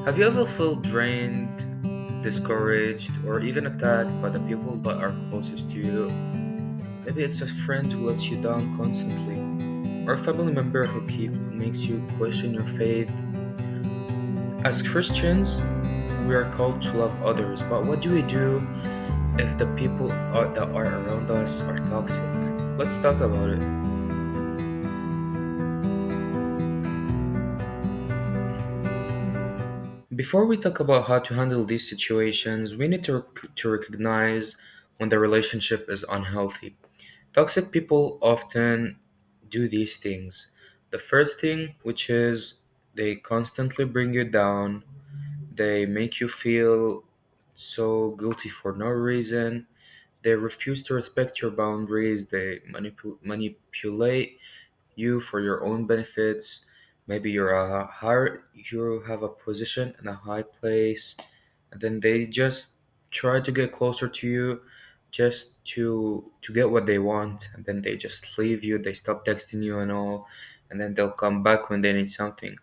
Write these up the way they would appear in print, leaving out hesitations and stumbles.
Have you ever felt drained, discouraged, or even attacked by the people that are closest to you? Maybe it's a friend who lets you down constantly, or a family member who makes you question your faith. As Christians, we are called to love others, but what do we do if the that are around us are toxic? Let's talk about it. Before we talk about how to handle these situations, we need to recognize when the relationship is unhealthy. Toxic people often do these things. The first thing, which is they constantly bring you down, they make you feel so guilty for no reason, they refuse to respect your boundaries, they manipulate you for your own benefits. Maybe you have a position in a high place, and then they just try to get closer to you just to get what they want, and then they just leave you, they stop texting you and all, and then they'll come back when they need something.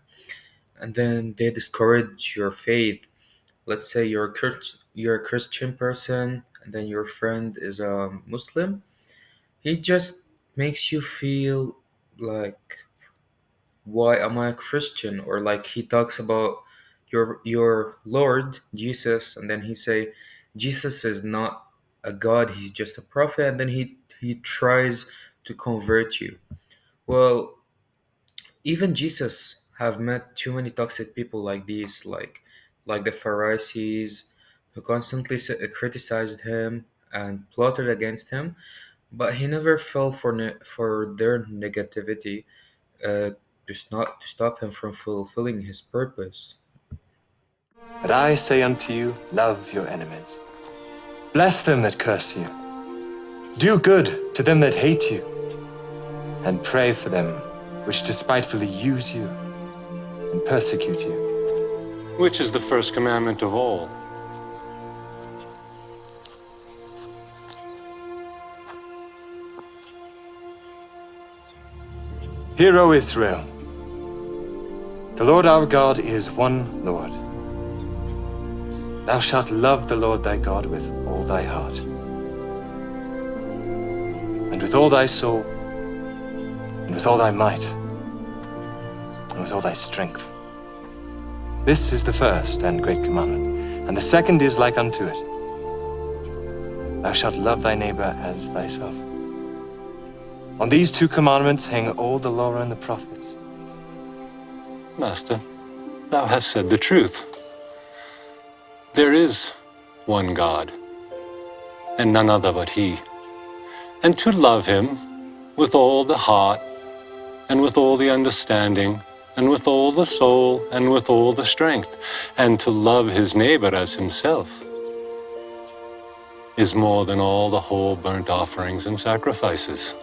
And then they discourage your faith. Let's say you're a Christian person, and then your friend is a Muslim. He just makes you feel like, why am I a Christian? Or like he talks about your Lord Jesus, and then he say Jesus is not a God, he's just a prophet, and then he tries to convert you. Well, even Jesus have met too many toxic people like these, like the Pharisees, who constantly criticized him and plotted against him, but he never fell for their negativity, uh, to stop him from fulfilling his purpose. But I say unto you, love your enemies. Bless them that curse you. Do good to them that hate you. And pray for them which despitefully use you and persecute you. Which is the first commandment of all? Hear, O Israel, the Lord our God is one Lord. Thou shalt love the Lord thy God with all thy heart, and with all thy soul, and with all thy might, and with all thy strength. This is the first and great commandment, and the second is like unto it. Thou shalt love thy neighbor as thyself. On these two commandments hang all the law and the prophets. Master, thou hast said the truth. There is one God, and none other but He. And to love Him with all the heart, and with all the understanding, and with all the soul, and with all the strength, and to love his neighbor as himself, is more than all the whole burnt offerings and sacrifices.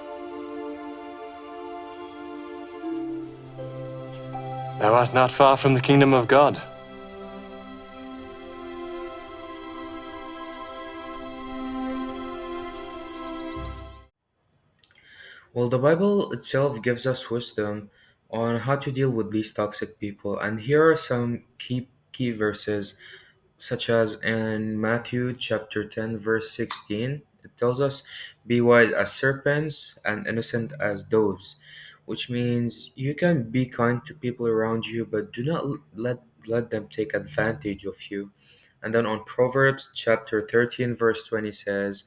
Thou art not far from the kingdom of God. Well, the Bible itself gives us wisdom on how to deal with these toxic people, and here are some key verses, such as in Matthew chapter 10 verse 16. It tells us, be wise as serpents and innocent as doves, which means you can be kind to people around you, but do not let them take advantage of you. And then on Proverbs chapter 13 verse 20 says,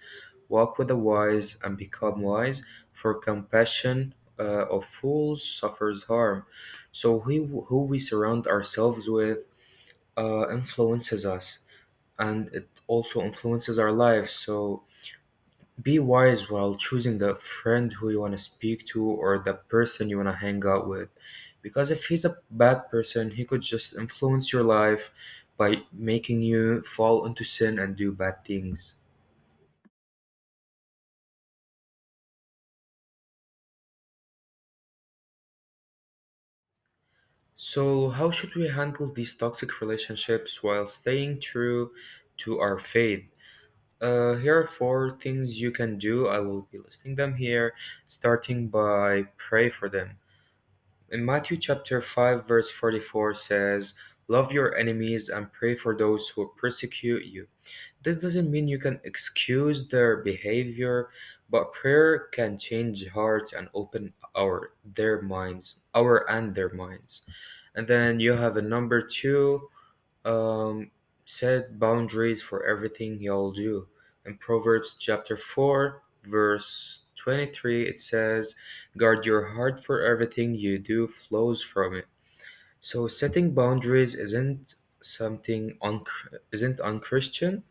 walk with the wise and become wise, for compassion of fools suffers harm. So who we surround ourselves with influences us, and it also influences our lives. So be wise while choosing the friend who you want to speak to or the person you want to hang out with. Because if he's a bad person, he could just influence your life by making you fall into sin and do bad things. So, how should we handle these toxic relationships while staying true to our faith? Here are four things you can do. I will be listing them here, starting by pray for them. In Matthew chapter 5, verse 44 says, Love your enemies and pray for those who persecute you. This doesn't mean you can excuse their behavior, but prayer can change hearts and open our minds. And then you have a number two, um, set boundaries for everything you'll do. In Proverbs chapter 4, verse 23, it says, "Guard your heart, for everything you do flows from it." So setting boundaries isn't unchristian.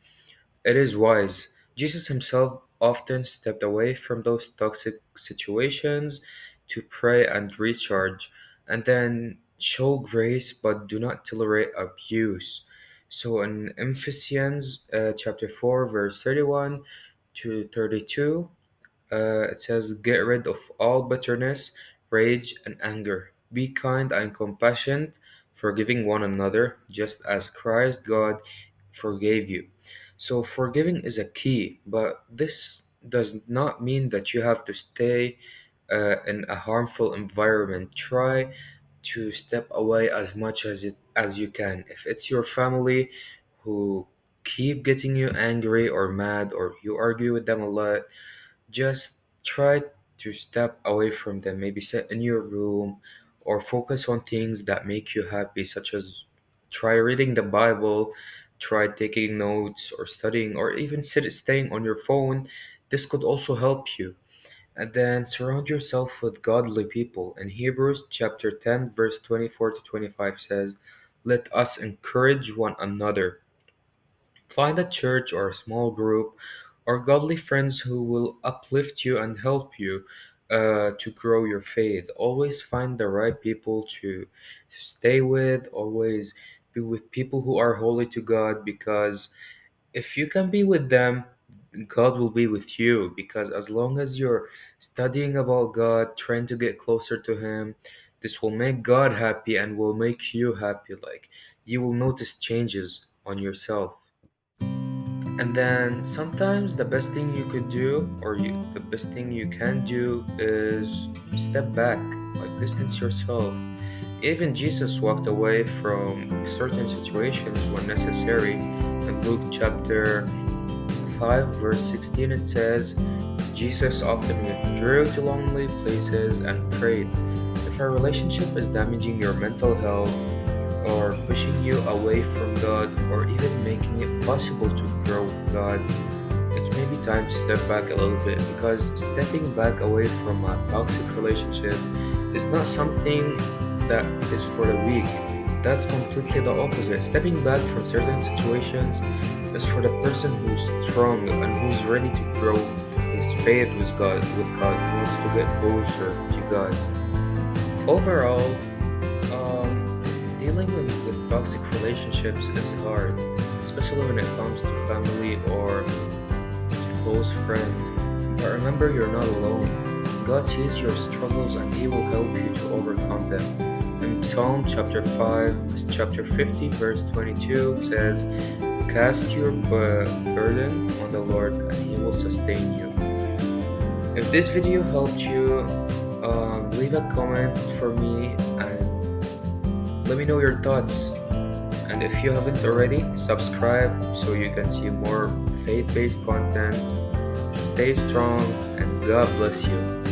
It is wise. Jesus himself often stepped away from those toxic situations to pray and recharge, and then show grace but do not tolerate abuse. So in Ephesians chapter 4, verse 31 to 32, it says, "Get rid of all bitterness, rage, and anger. Be kind and compassionate, forgiving one another, just as Christ God forgave you." So, forgiving is a key, but this does not mean that you have to stay in a harmful environment. Try to step away as much as you can. If it's your family who keep getting you angry or mad, or you argue with them a lot, just try to step away from them. Maybe sit in your room or focus on things that make you happy, such as try reading the Bible, try taking notes or studying, or even staying on your phone. This could also help you. And then surround yourself with godly people. In Hebrews chapter 10, verse 24 to 25 says, "Let us encourage one another." Find a church or a small group or godly friends who will uplift you and help you to grow your faith. Always find the right people to stay with. Always be with people who are holy to God, because if you can be with them, God will be with you. Because as long as you're studying about God, trying to get closer to Him, this will make God happy and will make you happy. Like, you will notice changes on yourself. And then sometimes the best thing you could do, the best thing you can do, is step back, like distance yourself. Even Jesus walked away from certain situations when necessary. In Luke chapter 5, verse 16, it says, "Jesus often withdrew to lonely places and prayed." If a relationship is damaging your mental health, or pushing you away from God, or even making it possible to grow with God, it may be time to step back a little bit, because stepping back away from a toxic relationship is not something that is for the weak. That's completely the opposite. Stepping back from certain situations is for the person who's strong and who's ready to grow his faith with God, who wants to get closer to God. Overall, dealing with toxic relationships is hard, especially when it comes to family or to close friends. But remember, you're not alone. God sees your struggles and He will help you to overcome them. In Psalm chapter 50, verse 22 says, "Cast your burden on the Lord and He will sustain you." If this video helped you, leave a comment for me and let me know your thoughts. And if you haven't already, subscribe so you can see more faith based content. Stay strong and God bless you.